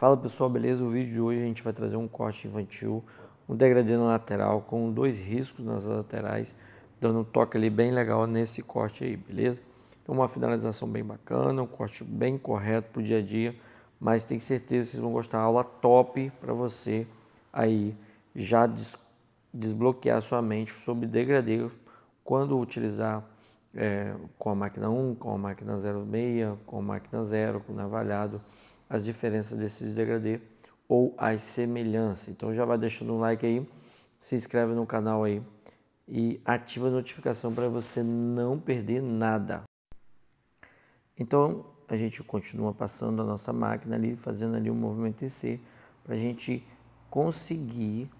Fala pessoal, beleza? O vídeo de hoje a gente vai trazer um corte infantil, um degradê na lateral com dois riscos nas laterais, dando um toque ali bem legal nesse corte aí, beleza? Então uma finalização bem bacana, um corte bem correto para o dia a dia, mas tenho certeza que vocês vão gostar. Aula top para você aí já desbloquear sua mente sobre degradê quando utilizar com a máquina 1, com a máquina 06, com a máquina 0, com o navalhado, as diferenças desses degradê ou as semelhanças. Então já vai deixando um like aí, se inscreve no canal aí e ativa a notificação para você não perder nada. Então a gente continua passando a nossa máquina ali, fazendo ali um movimento IC para a gente conseguir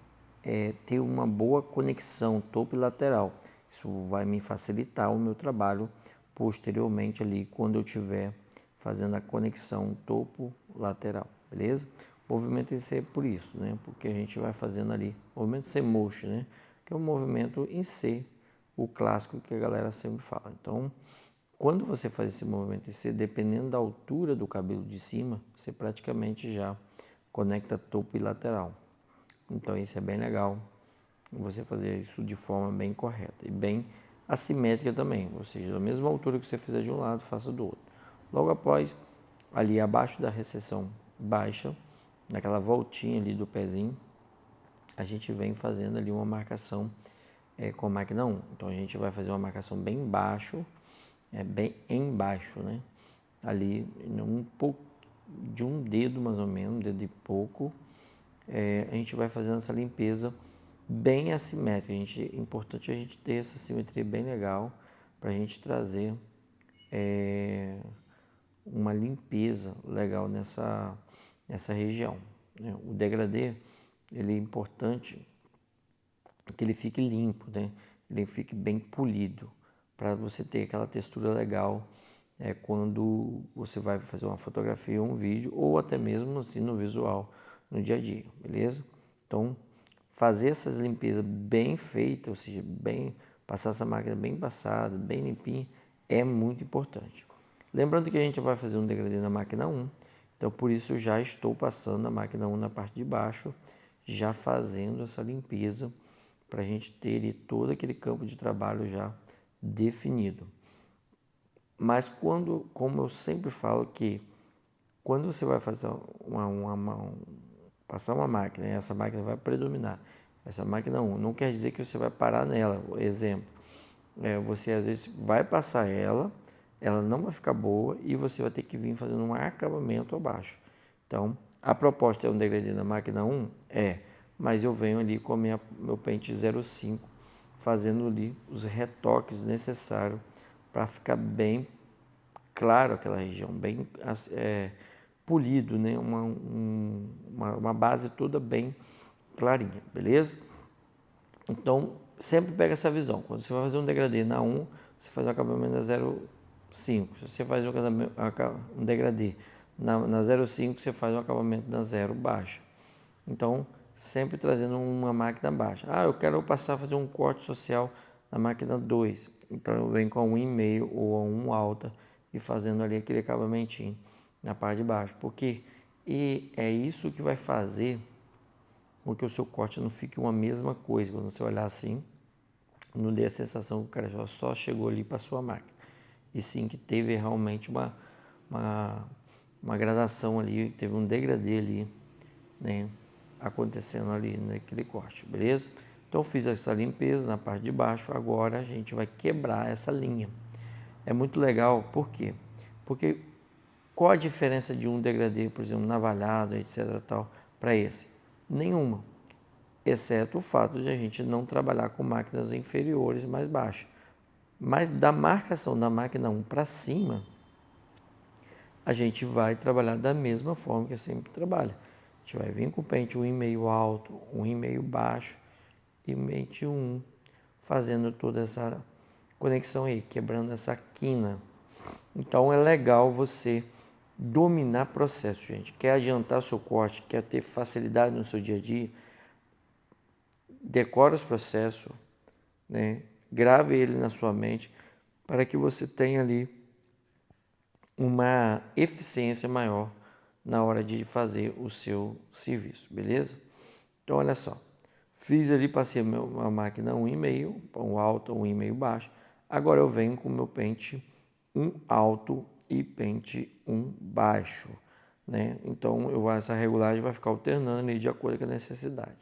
ter uma boa conexão topo e lateral. Isso vai me facilitar o meu trabalho posteriormente ali quando eu estiver fazendo a conexão topo-lateral, beleza? Movimento IC é por isso, né? Porque a gente vai fazendo ali, movimento C motion, né? Que é um movimento em C, o clássico que a galera sempre fala. Então, quando você faz esse movimento em C, dependendo da altura do cabelo de cima, você praticamente já conecta topo e lateral. Então isso é bem legal, você fazer isso de forma bem correta e bem assimétrica também, ou seja, da mesma altura que você fizer de um lado, faça do outro. Logo após, ali abaixo da recessão baixa, naquela voltinha ali do pezinho, a gente vem fazendo ali uma marcação com a máquina 1. Então a gente vai fazer uma marcação bem baixo, bem embaixo, né? Ali um pouco de um dedo mais ou menos, um dedo e pouco, a gente vai fazendo essa limpeza bem assimétrica. É importante a gente ter essa simetria bem legal para a gente trazer uma limpeza legal nessa região, né? O degradê, ele é importante que ele fique limpo, né? Ele fique bem polido, para você ter aquela textura legal quando você vai fazer uma fotografia, um vídeo, ou até mesmo assim no visual, no dia a dia, beleza? Então, fazer essas limpezas bem feitas, ou seja, passar essa máquina bem passada, bem limpinha, é muito importante. Lembrando que a gente vai fazer um degradê na máquina 1, então por isso eu já estou passando a máquina 1 na parte de baixo, já fazendo essa limpeza, para a gente ter todo aquele campo de trabalho já definido. Mas como eu sempre falo que quando você vai fazer passar uma máquina, e essa máquina vai predominar, essa máquina 1, não quer dizer que você vai parar nela. Exemplo, você às vezes vai passar ela não vai ficar boa e você vai ter que vir fazendo um acabamento abaixo. Então, a proposta é um degradê na máquina 1? Mas eu venho ali com meu pente 05, fazendo ali os retoques necessários para ficar bem claro aquela região, bem polido, né? Uma base toda bem clarinha, beleza? Então, sempre pega essa visão. Quando você vai fazer um degradê na 1, você faz um acabamento na 0,5. Se você faz um degradê na 0,5, você faz um acabamento na 0 baixa. Então, sempre trazendo uma máquina baixa. Ah, eu quero passar a fazer um corte social na máquina 2. Então, eu venho com a 1,5 ou a 1 alta e fazendo ali aquele acabamentinho na parte de baixo. Porque é isso que vai fazer com que o seu corte não fique uma mesma coisa. Quando você olhar assim, não dê a sensação que o cara só chegou ali para a sua máquina. E sim que teve realmente uma, uma gradação ali, teve um degradê ali, né, acontecendo ali naquele corte, beleza? Então fiz essa limpeza na parte de baixo, agora a gente vai quebrar essa linha. É muito legal, por quê? Porque qual a diferença de um degradê, por exemplo, navalhado, etc, tal, para esse? Nenhuma, exceto o fato de a gente não trabalhar com máquinas inferiores mais baixas. Mas da marcação da máquina 1 para cima, a gente vai trabalhar da mesma forma que sempre trabalha. A gente vai vir com o pente 1,5 alto, 1,5 baixo e pente 1, fazendo toda essa conexão aí, quebrando essa quina. Então é legal você dominar processo, gente. Quer adiantar seu corte, quer ter facilidade no seu dia a dia, decore os processos, né? Grave ele na sua mente para que você tenha ali uma eficiência maior na hora de fazer o seu serviço, beleza? Então, olha só, fiz ali, passei a máquina 1,5, um alto, 1,5 baixo. Agora eu venho com o meu pente 1 alto e pente 1 baixo, né? Então, essa regulagem vai ficar alternando ali de acordo com a necessidade.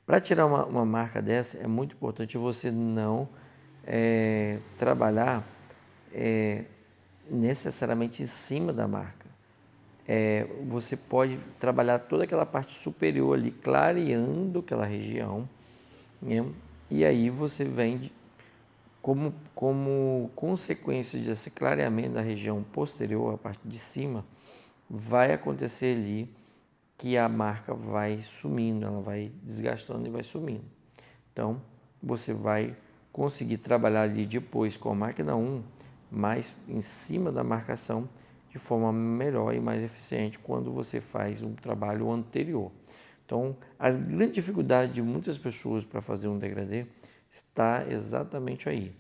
Para tirar uma marca dessa, é muito importante você não trabalhar necessariamente em cima da marca. Você pode trabalhar toda aquela parte superior ali, clareando aquela região, né? E aí você vem, como consequência desse clareamento da região posterior, a parte de cima, vai acontecer ali que a marca vai sumindo, ela vai desgastando e vai sumindo. Então, você vai conseguir trabalhar ali depois com a máquina 1, mais em cima da marcação, de forma melhor e mais eficiente quando você faz um trabalho anterior. Então, a grande dificuldade de muitas pessoas para fazer um degradê está exatamente aí,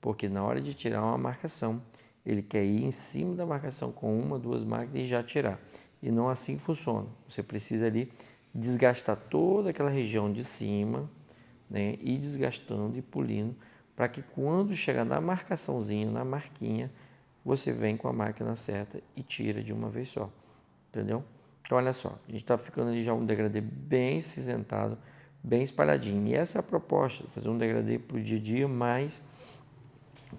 porque na hora de tirar uma marcação, ele quer ir em cima da marcação com uma, duas máquinas e já tirar. E não assim funciona. Você precisa ali desgastar toda aquela região de cima, né, ir desgastando e polindo, para que quando chegar na marcaçãozinha, na marquinha, você vem com a máquina certa e tira de uma vez só, entendeu? Então olha só, a gente está ficando ali já um degradê bem cinzentado, bem espalhadinho. E essa é a proposta, fazer um degradê para o dia a dia, mas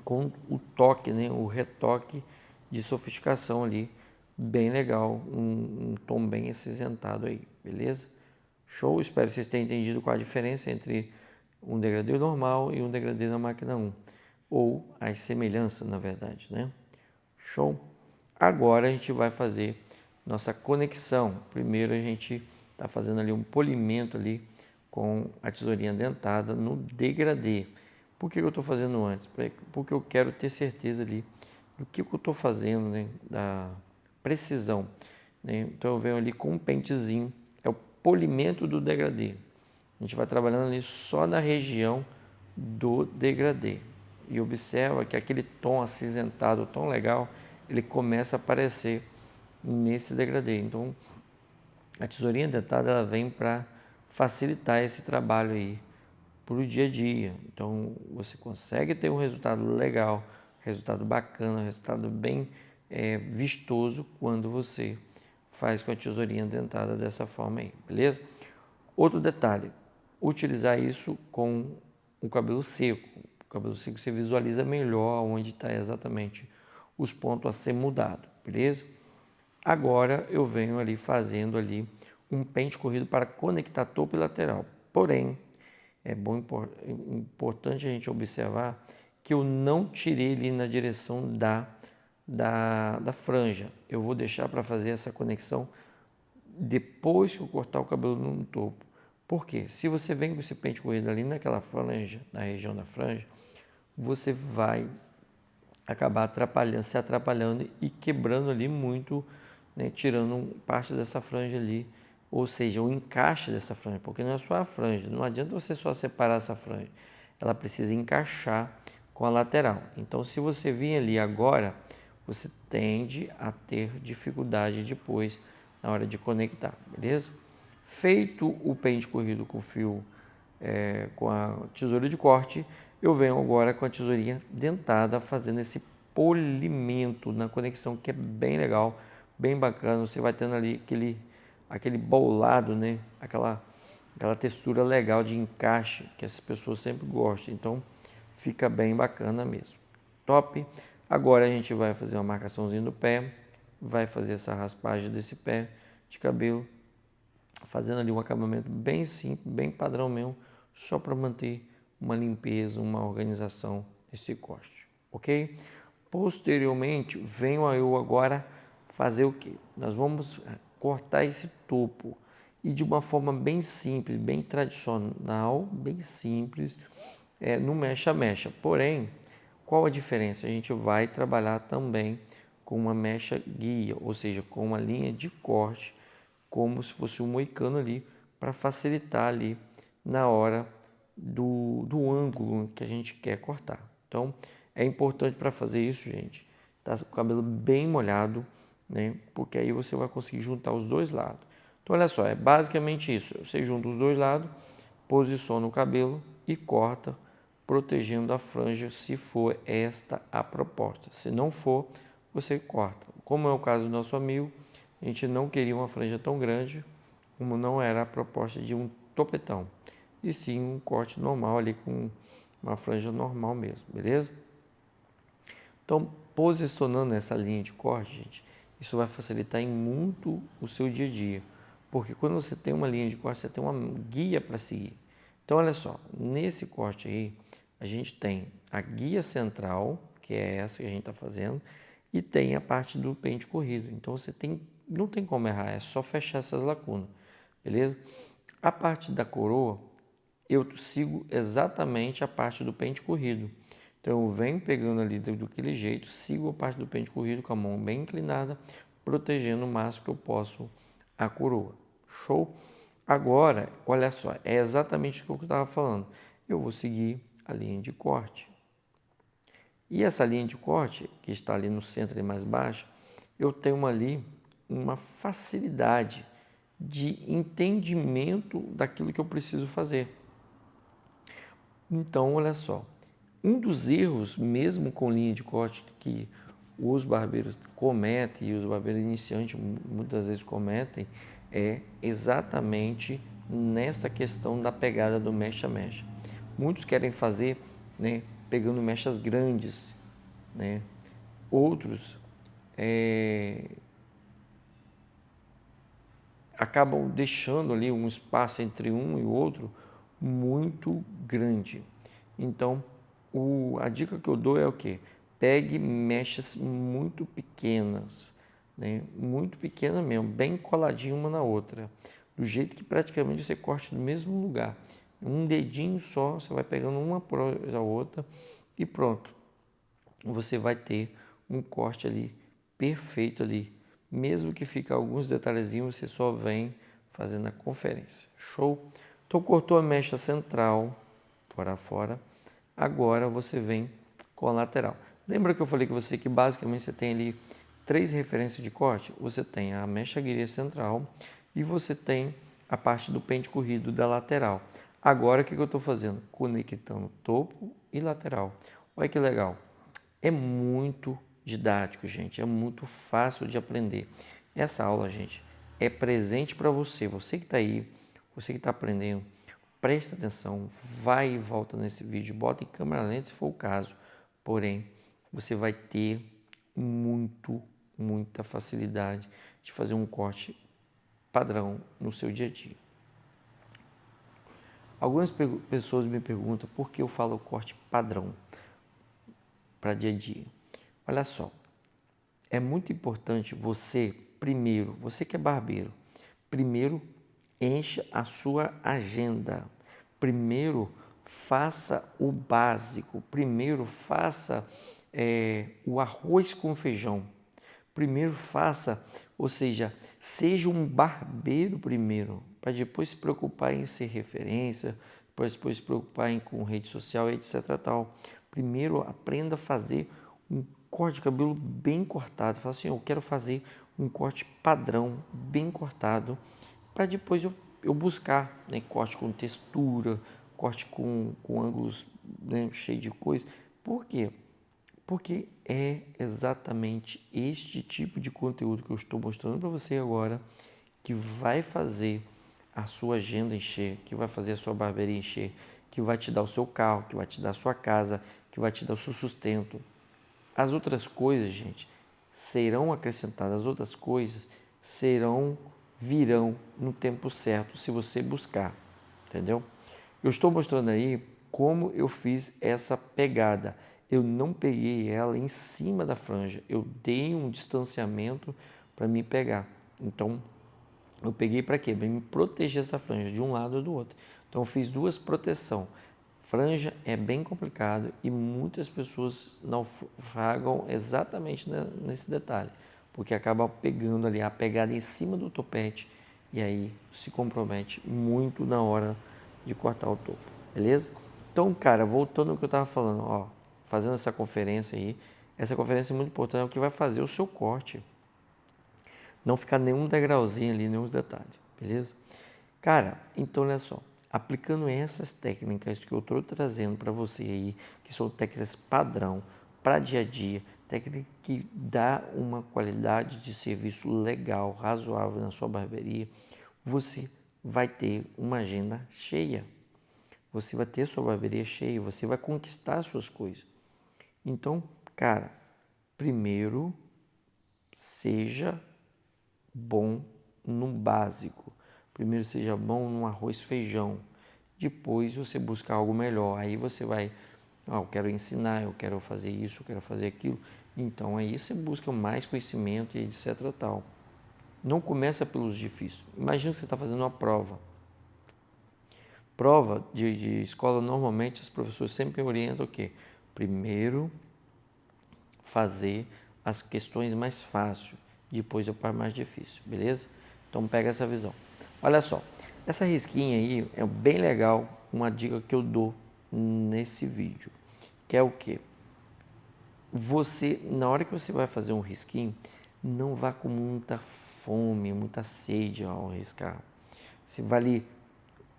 com o toque, né, o retoque de sofisticação ali, bem legal, um tom bem acinzentado aí, beleza? Show, espero que vocês tenham entendido qual a diferença entre um degradê normal e um degradê na máquina 1, ou as semelhanças, na verdade, né? Show? Agora a gente vai fazer nossa conexão. Primeiro a gente está fazendo ali um polimento ali com a tesourinha dentada no degradê. Por que eu estou fazendo antes? Porque eu quero ter certeza ali do que eu estou fazendo, né? Da precisão, né? Então eu venho ali com um pentezinho, é o polimento do degradê. A gente vai trabalhando ali só na região do degradê. E observa que aquele tom acinzentado, tão legal, ele começa a aparecer nesse degradê. Então, a tesourinha dentada ela vem para facilitar esse trabalho aí para o dia a dia. Então, você consegue ter um resultado legal, resultado bacana, resultado bem vistoso quando você faz com a tesourinha dentada dessa forma aí, beleza? Outro detalhe, utilizar isso com o cabelo seco. O cabelo seco você visualiza melhor onde está exatamente os pontos a ser mudado, beleza? Agora eu venho ali fazendo ali um pente corrido para conectar topo e lateral. Porém, é importante a gente observar que eu não tirei ali na direção da franja. Eu vou deixar para fazer essa conexão depois que eu cortar o cabelo no topo. Por quê? Se você vem com esse pente corrido ali naquela franja, na região da franja, você vai acabar se atrapalhando e quebrando ali muito, né, tirando parte dessa franja ali, ou seja, o encaixe dessa franja, porque não é só a franja, não adianta você só separar essa franja, ela precisa encaixar com a lateral. Então, se você vir ali agora, você tende a ter dificuldade depois na hora de conectar, beleza? Feito o pente corrido com fio, com a tesoura de corte, eu venho agora com a tesourinha dentada fazendo esse polimento na conexão, que é bem legal, bem bacana. Você vai tendo ali aquele bolado, né? Aquela textura legal de encaixe que as pessoas sempre gostam. Então fica bem bacana mesmo. Top! Agora a gente vai fazer uma marcaçãozinha do pé, vai fazer essa raspagem desse pé de cabelo, fazendo ali um acabamento bem simples, bem padrão mesmo, só para manter uma limpeza, uma organização desse corte, ok? Posteriormente, venho eu agora fazer o que? Nós vamos cortar esse topo e de uma forma bem simples, bem tradicional, bem simples, no mecha-mecha. Porém, qual a diferença? A gente vai trabalhar também com uma mecha guia, ou seja, com uma linha de corte, como se fosse um moicano ali, para facilitar ali na hora do ângulo que a gente quer cortar. Então, é importante para fazer isso, gente, tá com o cabelo bem molhado, né? Porque aí você vai conseguir juntar os dois lados. Então, olha só, é basicamente isso. Você junta os dois lados, posiciona o cabelo e corta, protegendo a franja, se for esta a proposta. Se não for, você corta. Como é o caso do nosso amigo, a gente não queria uma franja tão grande, como não era a proposta de um topetão, e sim um corte normal ali com uma franja normal mesmo, beleza? Então, posicionando essa linha de corte, gente, isso vai facilitar em muito o seu dia a dia, porque quando você tem uma linha de corte, você tem uma guia para seguir. Então, olha só, nesse corte aí, a gente tem a guia central, que é essa que a gente está fazendo, e tem a parte do pente corrido. Então, você tem, não tem como errar, é só fechar essas lacunas, beleza? A parte da coroa, eu sigo exatamente a parte do pente corrido. Então eu venho pegando ali daquele jeito, sigo a parte do pente corrido com a mão bem inclinada, protegendo o máximo que eu posso a coroa. Show? Agora, olha só, é exatamente o que eu estava falando. Eu vou seguir a linha de corte. E essa linha de corte, que está ali no centro e mais baixa, eu tenho ali uma facilidade de entendimento daquilo que eu preciso fazer. Então, olha só, um dos erros, mesmo com linha de corte, que os barbeiros cometem e os barbeiros iniciantes muitas vezes cometem, é exatamente nessa questão da pegada do mecha a mecha. Muitos querem fazer, né, pegando mechas grandes, né? Outros acabam deixando ali um espaço entre um e outro muito grande. Então, a dica que eu dou é o quê? Pegue mechas muito pequenas, né? Muito pequena mesmo, bem coladinha uma na outra, do jeito que praticamente você corte no mesmo lugar. Um dedinho só, você vai pegando uma após a outra e pronto. Você vai ter um corte ali perfeito ali. Mesmo que fique alguns detalhezinhos, você só vem fazendo a conferência. Show? Então cortou a mecha central, fora a fora. Agora você vem com a lateral. Lembra que eu falei com você que basicamente você tem ali três referências de corte? Você tem a mecha guia central e você tem a parte do pente corrido da lateral. Agora o que eu estou fazendo? Conectando topo e lateral. Olha que legal. É muito didático, gente. É muito fácil de aprender. Essa aula, gente, é presente para você. Você que está aí, você que está aprendendo, presta atenção, vai e volta nesse vídeo, bota em câmera lenta se for o caso. Porém, você vai ter muita facilidade de fazer um corte padrão no seu dia a dia. Algumas pessoas me perguntam por que eu falo corte padrão para dia a dia. Olha só, é muito importante você, primeiro, você que é barbeiro, primeiro encha a sua agenda. Primeiro faça o básico. Primeiro faça o arroz com feijão. Primeiro faça, ou seja, seja um barbeiro primeiro, para depois se preocupar em ser referência, para depois se preocupar com rede social, etc. Tal. Primeiro aprenda a fazer um corte de cabelo bem cortado. Fala assim, eu quero fazer um corte padrão, bem cortado, para depois eu buscar, né, corte com textura, corte com ângulos, né, cheio de coisa. Por quê? Porque é exatamente este tipo de conteúdo que eu estou mostrando para você agora que vai fazer a sua agenda encher, que vai fazer a sua barbearia encher, que vai te dar o seu carro, que vai te dar a sua casa, que vai te dar o seu sustento. As outras coisas, gente, serão acrescentadas, as outras coisas virão no tempo certo, se você buscar, entendeu? Eu estou mostrando aí como eu fiz essa pegada. Eu não peguei ela em cima da franja, eu dei um distanciamento para me pegar. Então, eu peguei para quê? Para me proteger essa franja de um lado ou do outro. Então, eu fiz duas proteções. Franja é bem complicado e muitas pessoas naufragam exatamente nesse detalhe, porque acaba pegando ali a pegada em cima do topete e aí se compromete muito na hora de cortar o topo, beleza? Então, cara, voltando ao que eu estava falando, ó, fazendo essa conferência aí, essa conferência é muito importante, é o que vai fazer o seu corte. não ficar nenhum degrauzinho ali, nenhum detalhe, beleza? Cara, então olha só, aplicando essas técnicas que eu estou trazendo para você aí, que são técnicas padrão para dia a dia, técnica que dá uma qualidade de serviço legal, razoável na sua barbearia, você vai ter uma agenda cheia. Você vai ter sua barbearia cheia, você vai conquistar as suas coisas. Então, cara, primeiro seja bom no básico. Primeiro seja bom no arroz e feijão. Depois você busca algo melhor. Aí você vai, eu quero ensinar, eu quero fazer isso, eu quero fazer aquilo. Então aí você busca mais conhecimento e etc tal. Não começa pelos difíceis. Imagina que você está fazendo uma prova. Prova de escola, normalmente, os professores sempre orientam o quê? Primeiro, fazer as questões mais fáceis, depois eu para mais difícil, beleza? Então, pega essa visão. Olha só, essa risquinha aí é bem legal, uma dica que eu dou nesse vídeo, que é o quê? Você, na hora que você vai fazer um risquinho, não vá com muita fome, muita sede ao riscar. Você vai ali.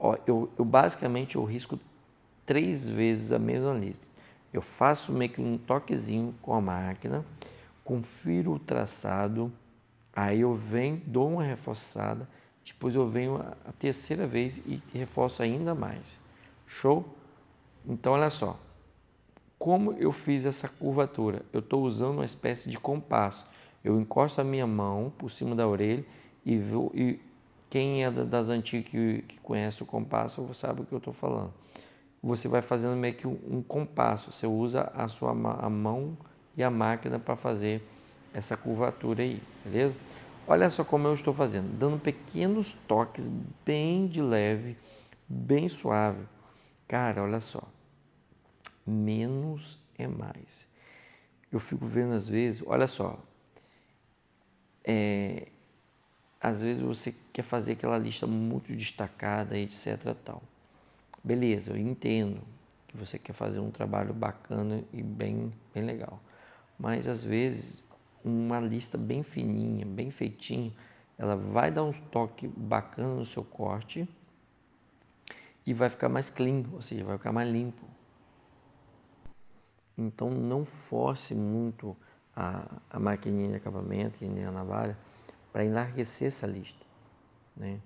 Ó, eu basicamente eu risco 3 vezes a mesma lista. Eu faço meio que um toquezinho com a máquina, confiro o traçado, aí eu venho, dou uma reforçada, depois eu venho a terceira vez e reforço ainda mais. Show? Então olha só, como eu fiz essa curvatura? Eu estou usando uma espécie de compasso. Eu encosto a minha mão por cima da orelha e quem é das antigas que conhece o compasso sabe o que eu estou falando. Você vai fazendo meio que um compasso. Você usa a mão e a máquina para fazer essa curvatura aí, beleza? Olha só como eu estou fazendo, dando pequenos toques bem de leve, bem suave. Cara, olha só, menos é mais. Eu fico vendo às vezes, olha só, às vezes você quer fazer aquela lista muito destacada, etc. tal. Beleza, eu entendo que você quer fazer um trabalho bacana e bem legal. Mas às vezes uma lista bem fininha, bem feitinha, ela vai dar um toque bacana no seu corte e vai ficar mais clean, ou seja, vai ficar mais limpo. Então não force muito a maquininha de acabamento e nem a navalha para enlarguecer essa lista, né?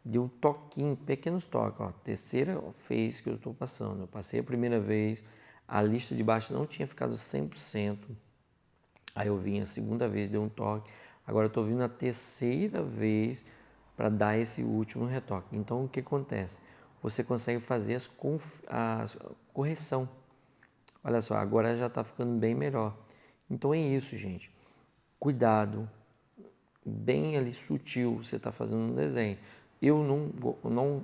De um toquinho, pequenos toques, ó, terceira vez que eu estou passando, eu passei a primeira vez, a lista de baixo não tinha ficado 100%, aí eu vim a segunda vez, dei um toque, agora eu estou vindo a terceira vez para dar esse último retoque. Então o que acontece? Você consegue fazer a correção. Olha só, agora já está ficando bem melhor. Então é isso, gente. Cuidado, bem ali sutil, você está fazendo um desenho. Eu não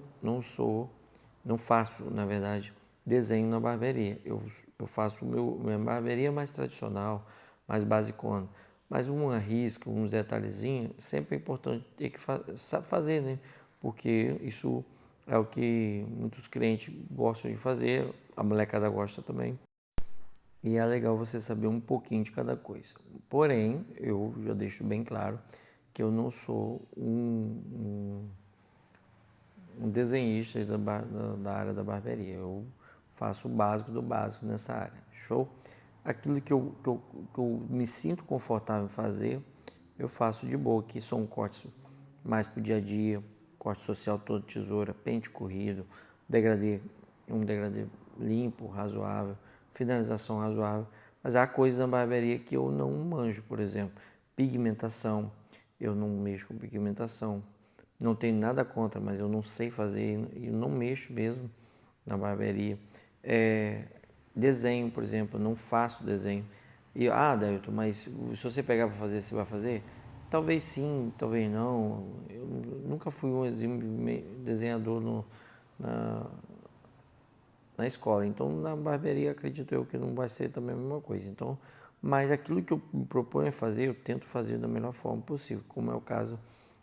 faço, na verdade, desenho na barbearia. Eu faço minha barbearia mais tradicional, mais basicona. Mas uma risca, uns detalhezinhos, sempre é importante ter que fazer, né? Porque isso é o que muitos clientes gostam de fazer, a molecada gosta também. E é legal você saber um pouquinho de cada coisa. Porém, eu já deixo bem claro que eu não sou um desenhista da área da barbearia. Eu faço o básico do básico nessa área. Show? Aquilo que eu me sinto confortável em fazer, eu faço de boa, que são cortes mais para o dia a dia, corte social todo tesoura, pente corrido, degradê, um degradê limpo, razoável, finalização razoável. Mas há coisas na barbearia que eu não manjo, por exemplo, pigmentação, eu não mexo com pigmentação. Não tenho nada contra, mas eu não sei fazer e não mexo mesmo na barbearia. Desenho, por exemplo, eu não faço desenho. E, Dailton, mas se você pegar para fazer, você vai fazer? Talvez sim, talvez não. Eu nunca fui um exímio desenhador na, na escola. Então, na barbearia, acredito eu que não vai ser também a mesma coisa. Então, mas aquilo que eu me proponho a fazer, eu tento fazer da melhor forma possível, como é o caso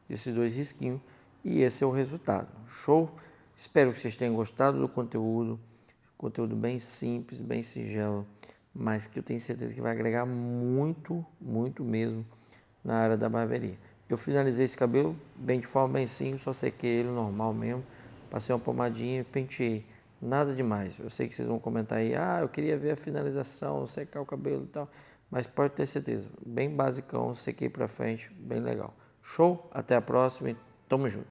desses 2 risquinhos. E esse é o resultado. Show? Espero que vocês tenham gostado do conteúdo. Conteúdo bem simples, bem singelo, mas que eu tenho certeza que vai agregar muito, muito mesmo na área da barbearia. Eu finalizei esse cabelo bem de forma bem simples, só sequei ele normal mesmo, passei uma pomadinha e penteei. Nada demais. Eu sei que vocês vão comentar aí, ah, eu queria ver a finalização, secar o cabelo e tal, mas pode ter certeza, bem basicão, sequei pra frente, bem legal. Show? Até a próxima e tamo junto.